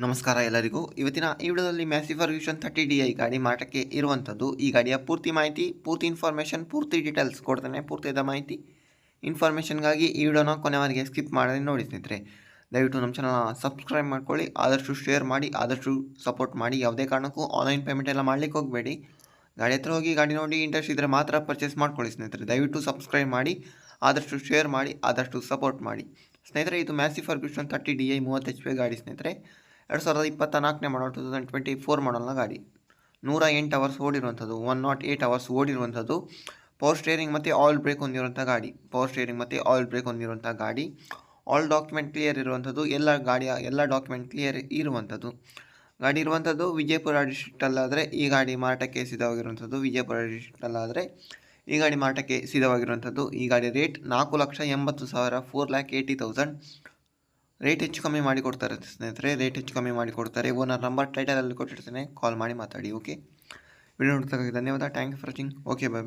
ನಮಸ್ಕಾರ ಎಲ್ಲರಿಗೂ. ಇವತ್ತಿನ ಈ ವಿಡಿಯೋದಲ್ಲಿ ಮ್ಯಾಸಿ ಫರ್ಗ್ಯೂಸನ್ 30Di ಗಾಡಿ ಮಾರಾಟಕ್ಕೆ ಇರುವಂಥದ್ದು. ಈ ಗಾಡಿಯ ಪೂರ್ತಿ ಮಾಹಿತಿ, ಪೂರ್ತಿ ಇನ್ಫಾರ್ಮೇಷನ್, ಪೂರ್ತಿ ಡೀಟೇಲ್ಸ್ ಕೊಡ್ತಾನೆ. ಪೂರ್ತಿಯಾದ ಮಾಹಿತಿ ಇನ್ಫಾರ್ಮೇಷನ್ಗಾಗಿ ಈ ವಿಡಿಯೋನ ಕೊನೆವರೆಗೆ ಸ್ಕಿಪ್ ಮಾಡದೆ ನೋಡಿ ಸ್ನೇಹಿತರೆ. ದಯವಿಟ್ಟು ನಮ್ಮ ಚಾನಲ್ನ ಸಬ್ಸ್ಕ್ರೈಬ್ ಮಾಡ್ಕೊಳ್ಳಿ, ಆದಷ್ಟು ಶೇರ್ ಮಾಡಿ, ಆದಷ್ಟು ಸಪೋರ್ಟ್ ಮಾಡಿ. ಯಾವುದೇ ಕಾರಣಕ್ಕೂ ಆನ್ಲೈನ್ ಪೇಮೆಂಟ್ ಎಲ್ಲ ಮಾಡಲಿಕ್ಕೆ ಹೋಗಬೇಡಿ. ಗಾಡಿ ಹತ್ರ ಹೋಗಿ ಗಾಡಿ ನೋಡಿ ಇಂಟ್ರೆಸ್ಟ್ ಇದ್ದರೆ ಮಾತ್ರ ಪರ್ಚೇಸ್ ಮಾಡ್ಕೊಳ್ಳಿ ಸ್ನೇಹಿತರೆ. ದಯವಿಟ್ಟು ಸಬ್ಸ್ಕ್ರೈಬ್ ಮಾಡಿ, ಆದಷ್ಟು ಶೇರ್ ಮಾಡಿ, ಆದಷ್ಟು ಸಪೋರ್ಟ್ ಮಾಡಿ ಸ್ನೇಹಿತರೆ. ಇದು ಮ್ಯಾಸಿ ಫರ್ಗ್ಯೂಸನ್ 30Di 30 HP ಗಾಡಿ ಸ್ನೇಹಿತರೆ. 2024ನೇ ಮಾಡಲ್, 2024 ಮಾಡಲ್ನ ಗಾಡಿ. 108 ಅವರ್ಸ್ ಓಡಿರುವಂಥದ್ದು, 108 ಅವರ್ಸ್ ಓಡಿರುವಂಥದ್ದು. ಪವರ್ ಸ್ಟೇರಿಂಗ್ ಮತ್ತು ಆಯಿಲ್ ಬ್ರೇಕ್ ಹೊಂದಿರುವಂಥ ಗಾಡಿ. ಆಲ್ ಡಾಕ್ಯುಮೆಂಟ್ ಕ್ಲಿಯರ್ ಇರುವಂಥದ್ದು. ಎಲ್ಲ ಡಾಕ್ಯುಮೆಂಟ್ ಕ್ಲಿಯರ್ ಇರುವಂಥದ್ದು ಗಾಡಿ ಇರುವಂಥದ್ದು. ವಿಜಯಪುರ ಡಿಸ್ಟ್ರಿಕ್ಟಲ್ಲಾದರೆ ಈ ಗಾಡಿ ಮಾರಾಟಕ್ಕೆ ಸಿದ್ಧವಾಗಿರುವಂಥದ್ದು. ಈ ಗಾಡಿ ರೇಟ್ 4,80,000, 4,80,000. ರೇಟ್ ಹೆಚ್ಚು ಕಮ್ಮಿ ಮಾಡಿಕೊಡ್ತಾರೆ ಸ್ನೇಹಿತರೆ. ಓನರ್ ನಂಬರ್ ಟೈಟಲಲ್ಲಿ ಕೊಟ್ಟಿರ್ತೀನಿ, ಕಾಲ್ ಮಾಡಿ ಮಾತಾಡಿ. ಓಕೆ, ವಿಡಿಯೋ ನೋಡ್ತಕ್ಕಾಗಿ ಧನ್ಯವಾದ. Thank you for watching. Okay, by.